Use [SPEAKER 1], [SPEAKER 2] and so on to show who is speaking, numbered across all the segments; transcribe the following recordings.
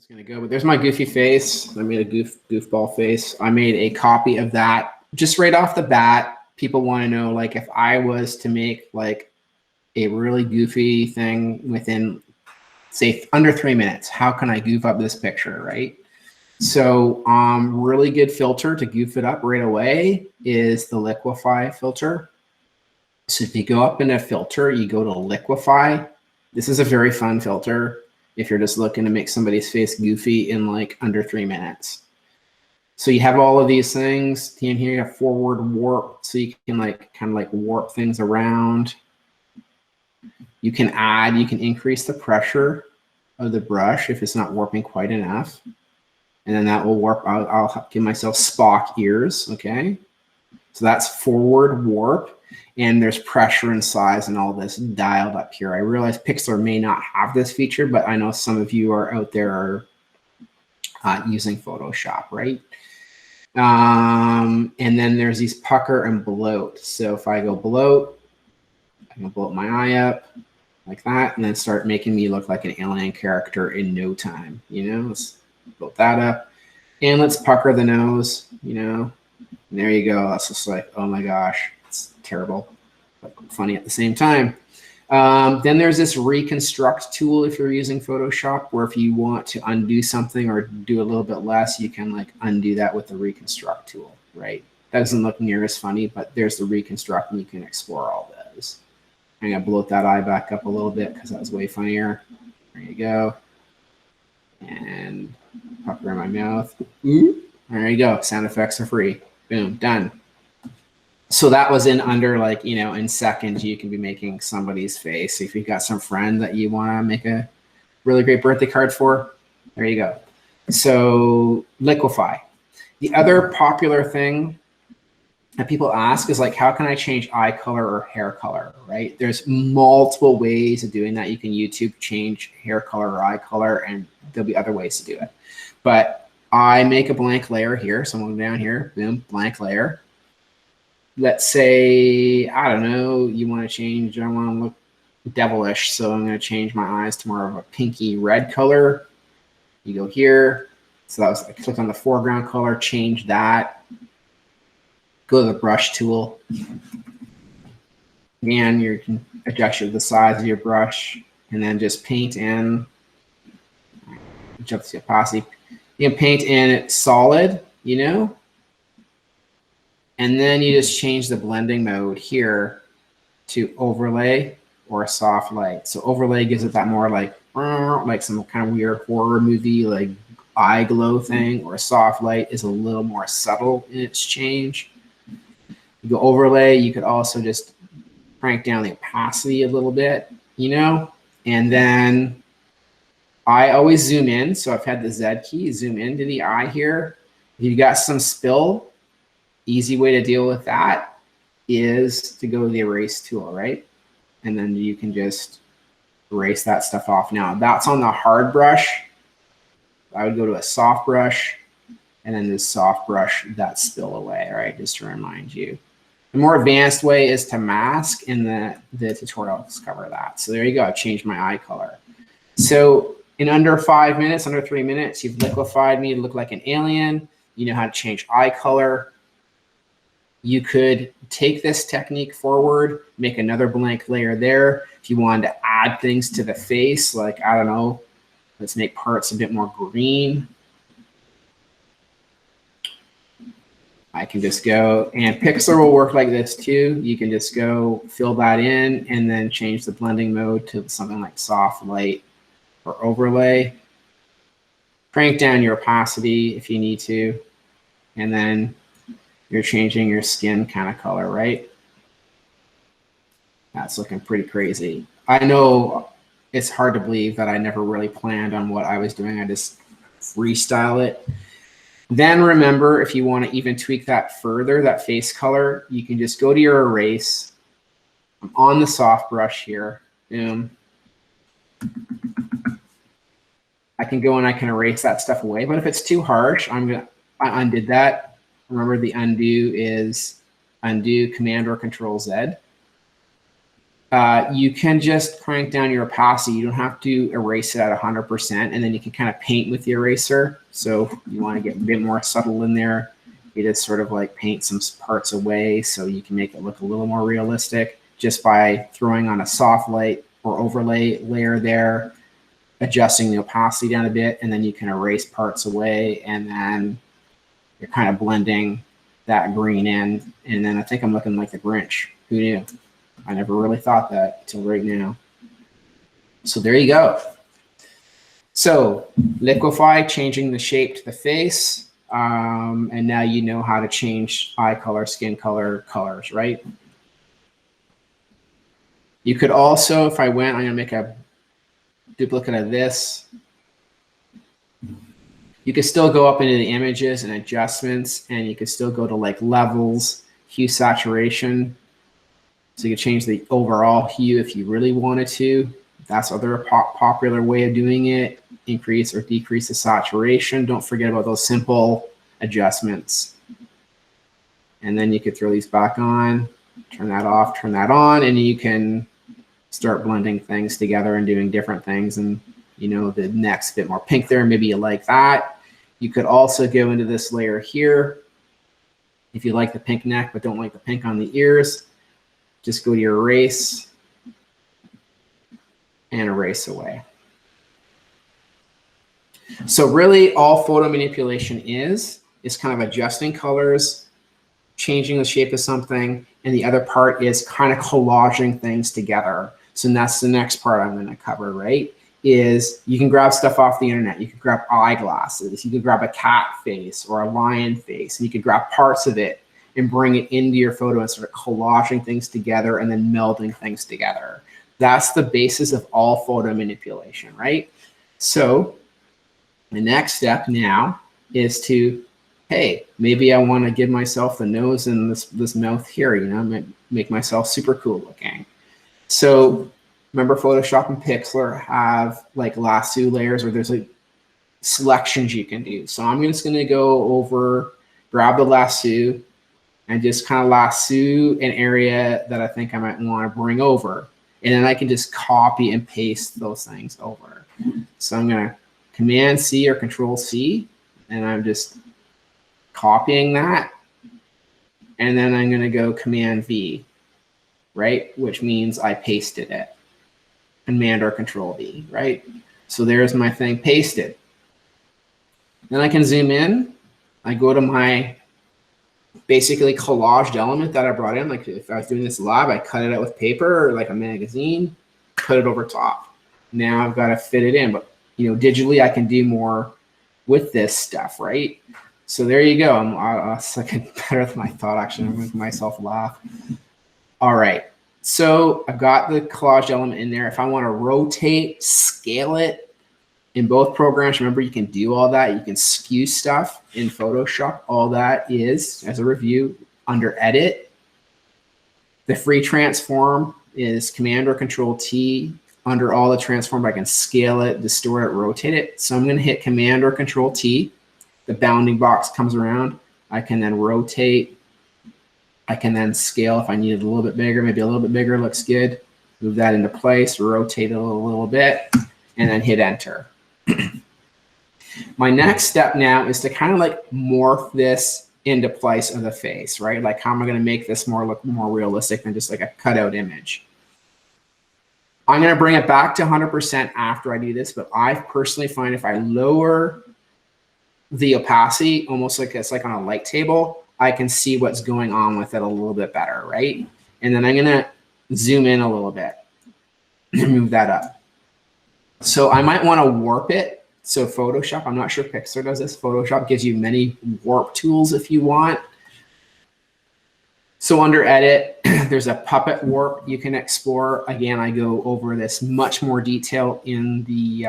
[SPEAKER 1] gonna go, but there's my goofy face. I made a goofball face. I made a copy of that just right off the bat. People want to know, like, if I was to make like a really goofy thing within, say, under 3 minutes, how can I goof up this picture, right? So really good filter to goof it up right away is the Liquify filter. So if you go up in a filter, you go to Liquify. This is a very fun filter if you're just looking to make somebody's face goofy in like under 3 minutes. So you have all of these things. In here you have forward warp, so you can like kind of like warp things around. You can increase the pressure of the brush if it's not warping quite enough. And then that will warp. I'll give myself Spock ears, okay? So that's forward warp. And there's pressure and size and all this dialed up here. I realize Pixlr may not have this feature, but I know some of you are out there using Photoshop, right? And then there's these pucker and bloat. So if I go bloat, I can bloat my eye up like that, and then start making me look like an alien character in no time. You know, let's bloat that up. And let's pucker the nose, you know. And there you go. That's just like, oh my gosh. It's terrible, but funny at the same time. Then there's this reconstruct tool if you're using Photoshop, where if you want to undo something or do a little bit less, you can like undo that with the reconstruct tool, right? That doesn't look near as funny, but there's the reconstruct and you can explore all those. I'm gonna bloat that eye back up a little bit because that was way funnier. There you go. And pucker in my mouth. Ooh. There you go. Sound effects are free. Boom, done. So that was in under, like, you know, in seconds, you can be making somebody's face. If you've got some friend that you want to make a really great birthday card for, there you go. So Liquify. The other popular thing that people ask is like, how can I change eye color or hair color, right? There's multiple ways of doing that. You can YouTube change hair color or eye color, and there'll be other ways to do it. But I make a blank layer here. So I'm going down here, boom, blank layer. Let's say, I don't know, you want to change, I want to look devilish, so I'm going to change my eyes to more of a pinky red color. You go here. So that was, I click on the foreground color, change that. Go to the brush tool. Again, you can adjust the size of your brush and then just paint in, adjust the opacity. You can paint in it solid, you know, and then you just change the blending mode here to overlay or soft light. So overlay gives it that more like some kind of weird horror movie, like eye glow thing, or soft light is a little more subtle in its change. You go overlay, you could also just crank down the opacity a little bit, you know, and then I always zoom in. So I've had the Z key, zoom into the eye here. If you've got some spill, easy way to deal with that is to go to the erase tool, right? And then you can just erase that stuff off. Now that's on the hard brush. I would go to a soft brush and then this soft brush that spill away, right? Just to remind you. The more advanced way is to mask, and the tutorials cover that. So there you go, I've changed my eye color. So in under 5 minutes, under 3 minutes, you've liquefied me to look like an alien. You know how to change eye color. You could take this technique forward, make another blank layer there. If you wanted to add things to the face, like, I don't know, let's make parts a bit more green. I can just go, and Pixlr will work like this too. You can just go fill that in and then change the blending mode to something like soft light or overlay. Crank down your opacity if you need to, and then you're changing your skin kind of color, right? That's looking pretty crazy. I know it's hard to believe that I never really planned on what I was doing. I just freestyle it. Then remember, if you want to even tweak that further, that face color, you can just go to your erase. I'm on the soft brush here. Boom. I can go and I can erase that stuff away. But if it's too harsh, I undid that. Remember, the undo is undo Command or Control Z. You can just crank down your opacity. You don't have to erase it at 100%, and then you can kind of paint with the eraser. So if you want to get a bit more subtle in there, you just sort of like paint some parts away so you can make it look a little more realistic just by throwing on a soft light or overlay layer there, adjusting the opacity down a bit, and then you can erase parts away, and then you're kind of blending that green in. And then I think I'm looking like the Grinch. Who knew? I never really thought that until right now. So there you go. So liquify, changing the shape to the face. And now you know how to change eye color, skin color, colors, right? You could also, if I went, I'm going to make a duplicate of this. You could still go up into the images and adjustments, and you could still go to like levels, hue, saturation. So you could change the overall hue if you really wanted to. That's other popular way of doing it. Increase or decrease the saturation. Don't forget about those simple adjustments. And then you could throw these back on, turn that off, turn that on, and you can start blending things together and doing different things. And you know, the neck's a bit more pink there, maybe you like that. You could also go into this layer here. If you like the pink neck but don't like the pink on the ears, just go to your erase and erase away. So really all photo manipulation is kind of adjusting colors, changing the shape of something, and the other part is kind of collaging things together. So that's the next part I'm going to cover, right? Is you can grab stuff off the internet. You can grab eyeglasses. You can grab a cat face or a lion face, and you can grab parts of it and bring it into your photo and sort of collaging things together and then melding things together. That's the basis of all photo manipulation, right? So the next step now is to, hey, maybe I want to give myself the nose and this mouth here, you know, make myself super cool looking. So remember Photoshop and Pixlr have like lasso layers, or there's like selections you can do. So I'm just going to go over, grab the lasso, and just kind of lasso an area that I think I might want to bring over. And then I can just copy and paste those things over. So I'm going to Command C or Control C, and I'm just copying that. And then I'm going to go Command V, right? Which means I pasted it. Command or Control V, right? So there's my thing pasted. Then I can zoom in. I go to my basically collaged element that I brought in. Like if I was doing this live, I cut it out with paper or like a magazine, put it over top. Now I've got to fit it in, but you know, digitally I can do more with this stuff, right? So there you go. I'm a second better than I thought. Actually, I'm making myself laugh. All right. So I've got the collaged element in there. If I want to rotate, scale it, in both programs, remember you can do all that. You can skew stuff in Photoshop. All that is, as a review, under Edit. The free transform is Command or Control T. Under all the transform, I can scale it, distort it, rotate it. So I'm going to hit Command or Control T. The bounding box comes around. I can then rotate. I can then scale if I need it a little bit bigger. Maybe a little bit bigger looks good. Move that into place, rotate it a little bit, and then hit Enter. My next step now is to kind of like morph this into place of the face, right? Like how am I going to make this look more realistic than just like a cutout image? I'm going to bring it back to 100% after I do this, but I personally find if I lower the opacity, almost like it's like on a light table, I can see what's going on with it a little bit better, right? And then I'm going to zoom in a little bit and move that up. So I might want to warp it. So Photoshop, I'm not sure Pixlr does this. Photoshop gives you many warp tools if you want. So under Edit, there's a puppet warp you can explore. Again, I go over this much more detail in the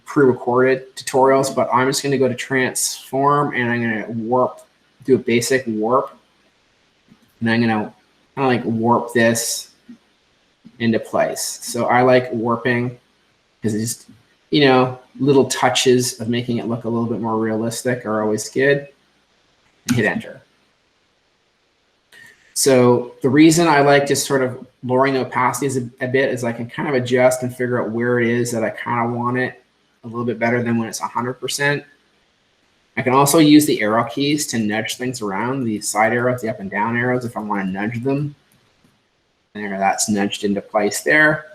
[SPEAKER 1] pre-recorded tutorials, but I'm just going to go to Transform, and I'm going to warp, do a basic warp. And I'm going to kind of like warp this into place. So I like warping because it's just, you know, little touches of making it look a little bit more realistic are always good. Hit Enter. So the reason I like just sort of lowering the opacities a bit is I can kind of adjust and figure out where it is that I kind of want it a little bit better than when it's 100%. I can also use the arrow keys to nudge things around, the side arrows, the up and down arrows, if I want to nudge them. There, that's nudged into place there.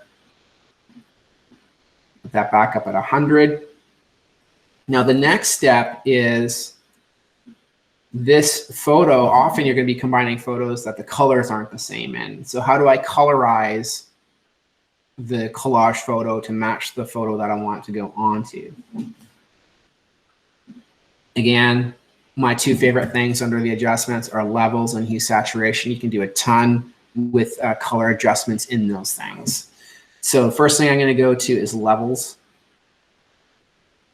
[SPEAKER 1] Put that back up at 100. Now the next step is this photo. Often you're going to be combining photos that the colors aren't the same in. So how do I colorize the collage photo to match the photo that I want to go onto? Again, my two favorite things under the adjustments are levels and hue saturation. You can do a ton with color adjustments in those things. So the first thing I'm going to go to is levels.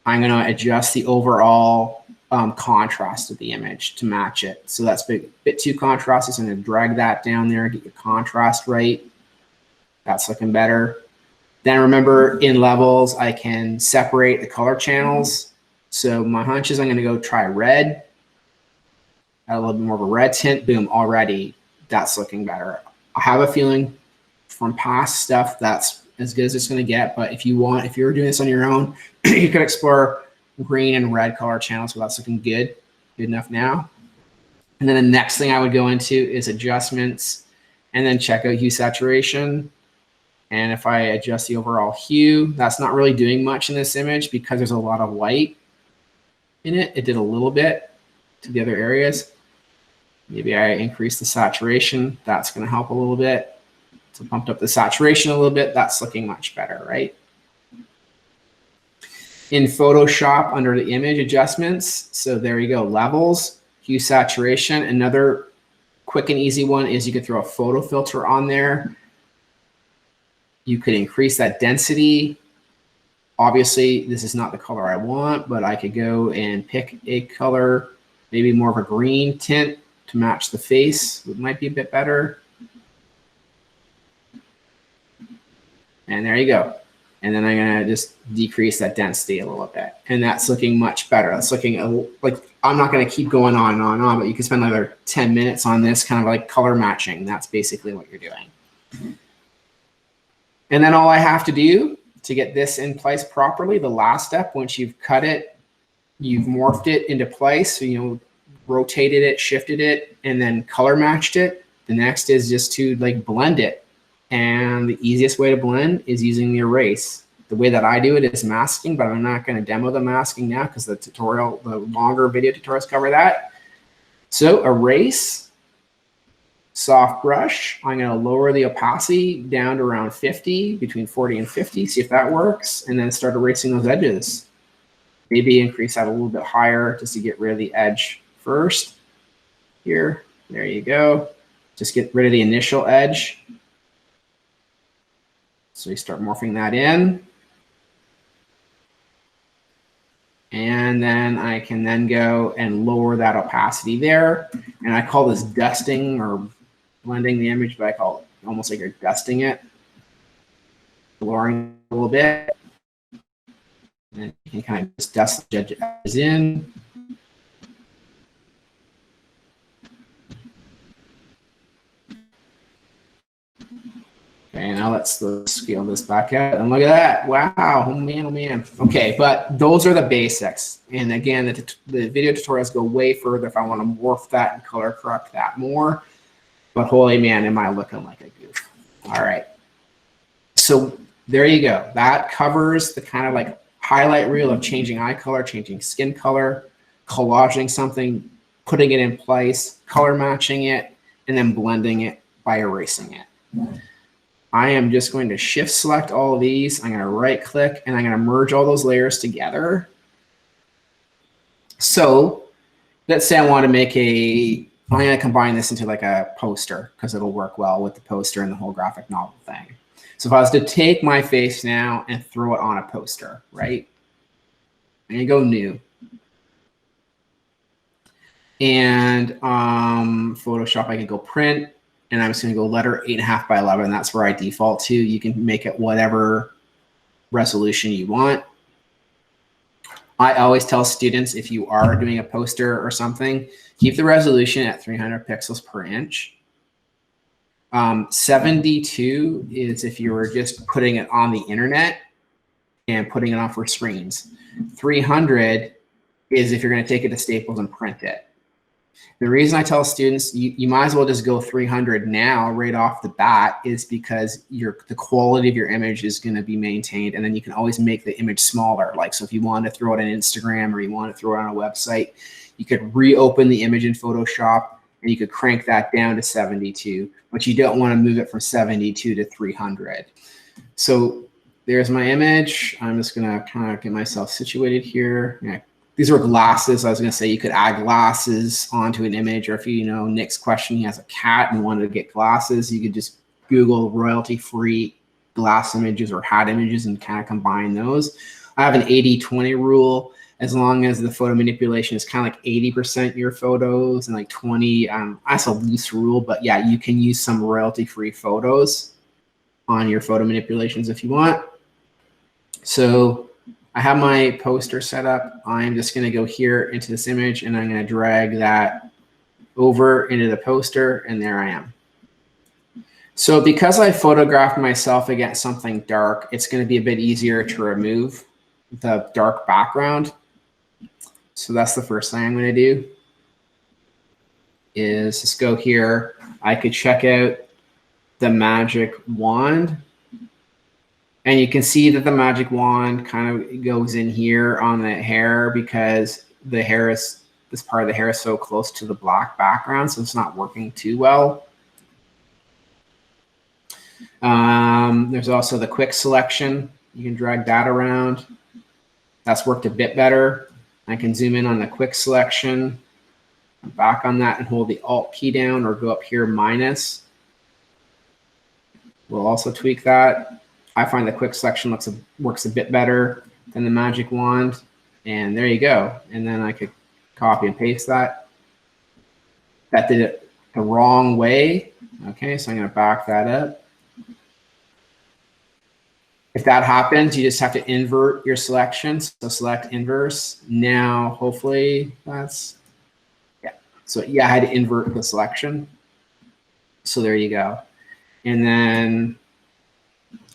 [SPEAKER 1] I'm going to adjust the overall contrast of the image to match it. So that's a bit too contrasty. So I'm going to drag that down there, get your contrast right. That's looking better. Then remember, in levels, I can separate the color channels. So my hunch is I'm going to go try red. Add a little bit more of a red tint. Boom, already that's looking better. I have a feeling from past stuff that's as good as it's going to get. But if you want, if you're doing this on your own, you could explore green and red color channels. So that's looking good. Good enough now. And then the next thing I would go into is adjustments and then check out hue saturation. And if I adjust the overall hue, that's not really doing much in this image because there's a lot of white in it. It did a little bit to the other areas. Maybe I increase the saturation. That's going to help a little bit. So pumped up the saturation a little bit. That's looking much better, right? In Photoshop under the image adjustments, so there you go, levels, hue saturation. Another quick and easy one is you could throw a photo filter on there. You could increase that density. Obviously, this is not the color I want, but I could go and pick a color, maybe more of a green tint to match the face. It might be a bit better. And there you go. And then I'm going to just decrease that density a little bit. And that's looking much better. That's looking like, I'm not going to keep going on and on and on, but you can spend another 10 minutes on this kind of like color matching. That's basically what you're doing. And then all I have to do to get this in place properly, the last step, once you've cut it, you've morphed it into place, so, you know, rotated it, shifted it, and then color matched it. The next is just to like blend it. And the easiest way to blend is using the erase. The way that I do it is masking, but I'm not going to demo the masking now because the tutorial, the longer video tutorials cover that. So erase, soft brush. I'm going to lower the opacity down to around 50, between 40 and 50, see if that works, and then start erasing those edges. Maybe increase that a little bit higher just to get rid of the edge first. Here, there you go. Just get rid of the initial edge. So you start morphing that in. And then I can then go and lower that opacity there. And I call this dusting or blending the image, but I call it almost like you're dusting it. Lowering a little bit. And you can kind of just dust the edges in. Okay, now let's scale this back out. And look at that. Wow. Oh, man, oh, man. Okay, but those are the basics. And again, the video tutorials go way further if I want to morph that and color correct that more. But holy man, am I looking like a goof. All right. So there you go. That covers the kind of like highlight reel of changing eye color, changing skin color, collaging something, putting it in place, color matching it, and then blending it by erasing it. I am just going to shift select all of these. I'm going to right click and I'm going to merge all those layers together. So let's say I want to make I'm going to combine this into like a poster because it'll work well with the poster and the whole graphic novel thing. So if I was to take my face now and throw it on a poster, right? I'm going to go new. And Photoshop, I can go print. And I'm just going to go letter 8.5 by 11. That's where I default to. You can make it whatever resolution you want. I always tell students, if you are doing a poster or something, keep the resolution at 300 pixels per inch. 72 is if you were just putting it on the internet and putting it on for screens. 300 is if you're going to take it to Staples and print it. The reason I tell students you might as well just go 300 now right off the bat is because the quality of your image is going to be maintained, and then you can always make the image smaller. Like, so if you want to throw it on Instagram or you want to throw it on a website, you could reopen the image in Photoshop and you could crank that down to 72, but you don't want to move it from 72 to 300. So there's my image. I'm just going to kind of get myself situated here. Yeah. These are glasses. I was going to say you could add glasses onto an image, or if you know Nick's question, he has a cat and wanted to get glasses, you could just Google royalty-free glass images or hat images and kind of combine those. I have an 80-20 rule. As long as the photo manipulation is kind of like 80% your photos and like 20, that's a loose rule, but yeah, you can use some royalty-free photos on your photo manipulations if you want. So I have my poster set up. I'm just going to go here into this image and I'm going to drag that over into the poster, and there I am. So because I photographed myself against something dark, it's going to be a bit easier to remove the dark background. So that's the first thing I'm going to do is just go here. I could check out the magic wand, and you can see that the magic wand kind of goes in here on the hair because the hair is, this part of the hair is so close to the black background, so it's not working too well. There's also the quick selection. You can drag that around. That's worked a bit better. I can zoom in on the quick selection, back on that and hold the Alt key down, or go up here minus. We'll also tweak that. I find the quick selection works a bit better than the magic wand. And there you go. And then I could copy and paste that. That did it the wrong way. Okay, so I'm going to back that up. If that happens, you just have to invert your selection. So select inverse. Now, hopefully that's, yeah. So yeah, I had to invert the selection. So there you go. And then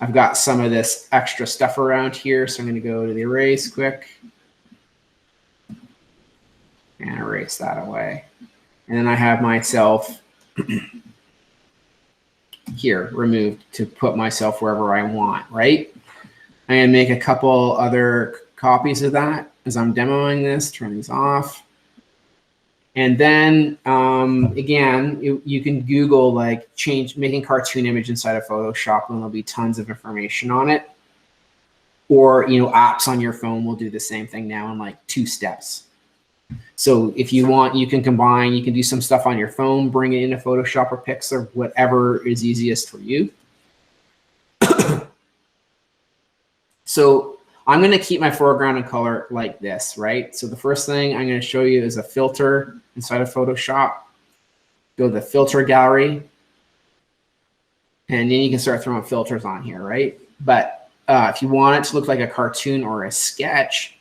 [SPEAKER 1] I've got some of this extra stuff around here. So I'm going to go to the erase quick and erase that away. And then I have myself here removed to put myself wherever I want, right? I'm going to make a couple other copies of that as I'm demoing this, turn these off. And then again, you can Google like making cartoon image inside of Photoshop, and there'll be tons of information on it. Or, you know, apps on your phone will do the same thing now in like 2 steps. So if you want, you can combine, you can do some stuff on your phone, bring it into Photoshop or Pixar, whatever is easiest for you. So I'm going to keep my foreground and color like this, right? So the first thing I'm going to show you is a filter inside of Photoshop. Go to the filter gallery, and then you can start throwing filters on here, right? But if you want it to look like a cartoon or a sketch,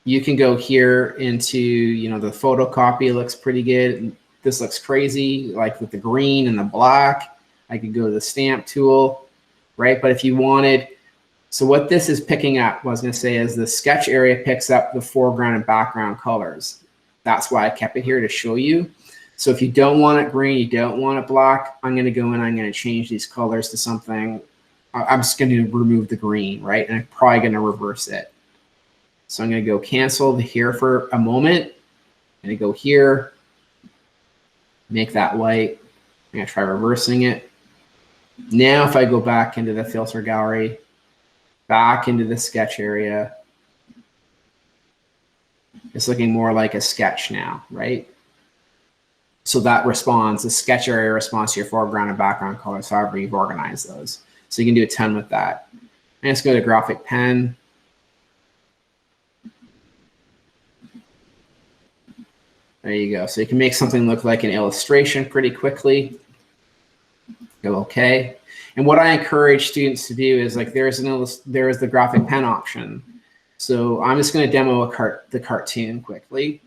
[SPEAKER 1] you can go here into, you know, the photocopy looks pretty good. This looks crazy, like with the green and the black. I could go to the stamp tool, right? But if you wanted, so what this is picking up, what I was going to say is the sketch area picks up the foreground and background colors. That's why I kept it here to show you. So if you don't want it green, you don't want it black, I'm going to go in, I'm going to change these colors to something. I'm just going to remove the green, right? And I'm probably going to reverse it. So I'm going to go cancel here for a moment. I'm going to go here, make that white. I'm going to try reversing it. Now if I go back into the filter gallery, back into the sketch area, it's looking more like a sketch now, right? So that responds, the sketch area responds to your foreground and background colors, however you've organized those. So you can do a ton with that. And let's go to graphic pen. There you go. So you can make something look like an illustration pretty quickly. Go OK. And what I encourage students to do is like there is the graphic pen option. So I'm just going to demo the cartoon quickly.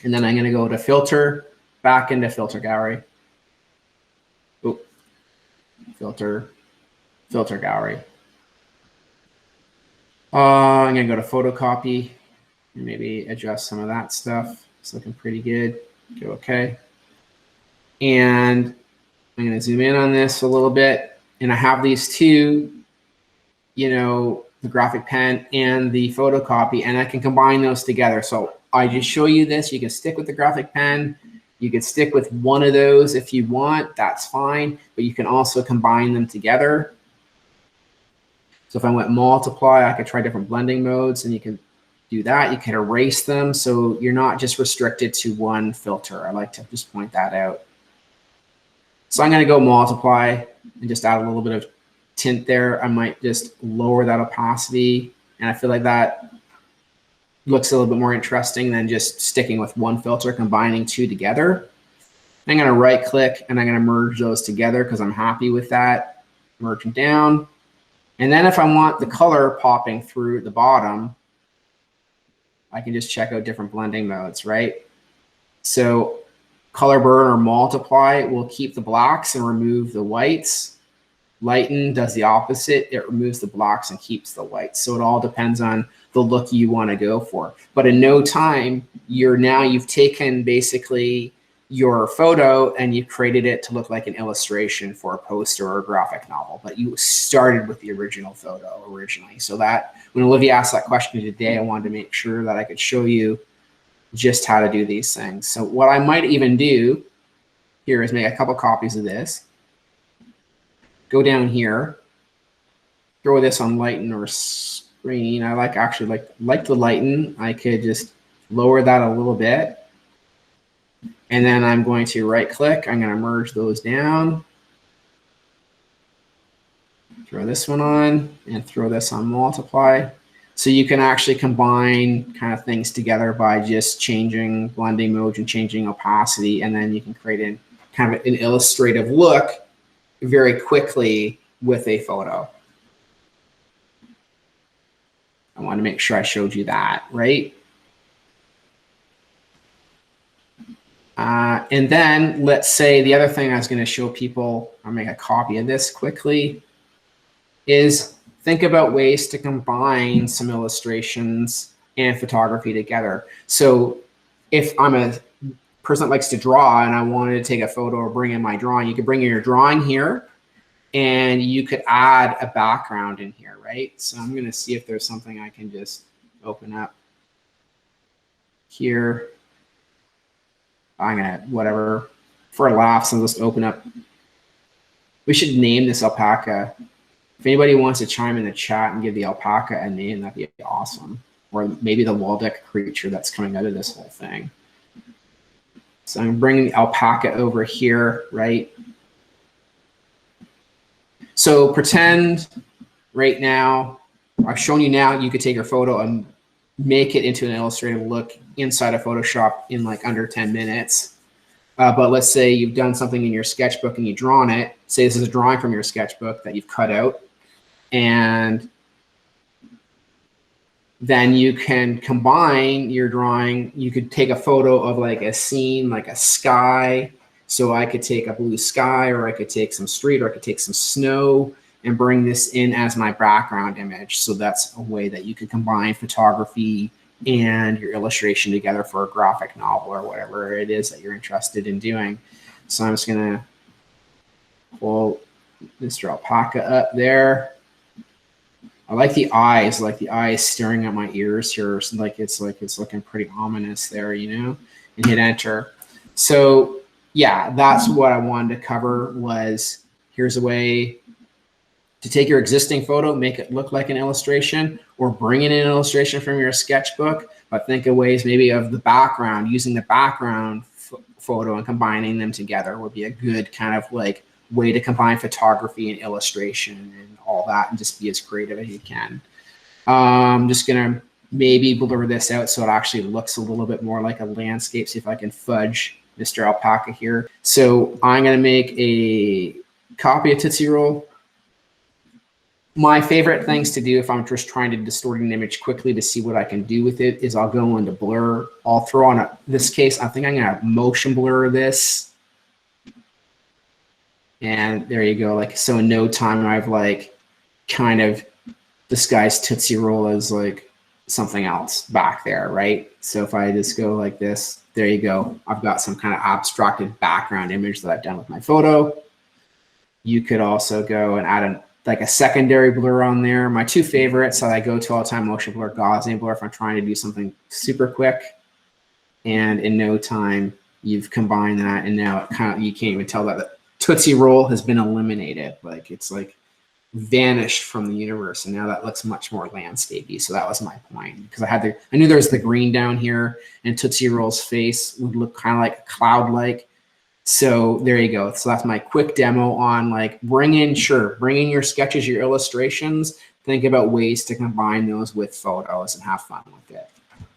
[SPEAKER 1] And then I'm going to go to filter, back into filter gallery. Oh, filter gallery. I'm gonna go to photocopy and maybe adjust some of that stuff. It's looking pretty good. Go okay. And I'm gonna zoom in on this a little bit. And I have these two, you know, the graphic pen and the photocopy, and I can combine those together. So I just show you this. You can stick with the graphic pen. You can stick with one of those if you want, that's fine, but you can also combine them together. So if I went multiply, I could try different blending modes, and you can do that. You can erase them, so you're not just restricted to one filter. I like to just point that out. So I'm gonna go multiply and just add a little bit of tint there. I might just lower that opacity, and I feel like that looks a little bit more interesting than just sticking with one filter, combining two together. I'm gonna right click and I'm gonna merge those together because I'm happy with that. Merge them down. And then if I want the color popping through the bottom, I can just check out different blending modes, right? So color burn or multiply will keep the blacks and remove the whites. Lighten does the opposite. It removes the blacks and keeps the whites. So it all depends on the look you want to go for. But in no time, you've taken basically your photo and you created it to look like an illustration for a poster or a graphic novel, but you started with the original photo originally. So that when Olivia asked that question today, I wanted to make sure that I could show you just how to do these things. So what I might even do here is make a couple copies of this, go down here, throw this on lighten or screen. I actually like the lighten. I could just lower that a little bit. And then I'm going to right click. I'm going to merge those down. Throw this one on and throw this on multiply. So you can actually combine kind of things together by just changing blending modes and changing opacity. And then you can create kind of an illustrative look very quickly with a photo. I want to make sure I showed you that, right? And then let's say the other thing I was going to show people, I'll make a copy of this quickly, is think about ways to combine some illustrations and photography together. So if I'm a person that likes to draw and I wanted to take a photo or bring in my drawing, you could bring in your drawing here and you could add a background in here, right? So I'm going to see if there's something I can just open up here. I'm gonna, whatever, for laughs, I'll just open up. We should name this alpaca. If anybody wants to chime in the chat and give the alpaca a name, that'd be awesome. Or maybe the Waldeck creature that's coming out of this whole thing. So I'm bringing the alpaca over here, right? So pretend right now, I've shown you now, you could take your photo and make it into an illustrative look inside of Photoshop in like under 10 minutes. But let's say you've done something in your sketchbook and you've drawn it. Say this is a drawing from your sketchbook that you've cut out. And then you can combine your drawing. You could take a photo of like a scene, like a sky. So I could take a blue sky, or I could take some street, or I could take some snow and bring this in as my background image. So that's a way that you could combine photography and your illustration together for a graphic novel or whatever it is that you're interested in doing. So I'm just gonna pull Mr. Alpaca up there. I like the eyes staring at my ears here. So it's looking pretty ominous there, you know, and hit enter. So yeah, that's what I wanted to cover. Was here's a way to take your existing photo, make it look like an illustration, or bring in an illustration from your sketchbook, but think of ways maybe of the background, using the background photo and combining them together would be a good kind of like way to combine photography and illustration and all that, and just be as creative as you can. I'm just gonna maybe blur this out so it actually looks a little bit more like a landscape. See if I can fudge Mr. Alpaca here. So I'm gonna make a copy of Tootsie Roll. My favorite things to do if I'm just trying to distort an image quickly to see what I can do with it is I'll go into blur. I'll throw on this case, I think I'm gonna motion blur this. And there you go. Like, so in no time I've like kind of disguised Tootsie Roll as like something else back there, right? So if I just go like this, there you go. I've got some kind of abstracted background image that I've done with my photo. You could also go and add like a secondary blur on there. My two favorites that I go to all the time, motion blur, Gaussian blur, if I'm trying to do something super quick. And in no time, you've combined that, and now it kind of, you can't even tell that the Tootsie Roll has been eliminated. Like, it's like vanished from the universe, and now that looks much more landscapey. So that was my point, because I knew there was the green down here, and Tootsie Roll's face would look kind of like cloud-like. So there you go. So that's my quick demo on like bring in your sketches, your illustrations. Think about ways to combine those with photos and have fun with it.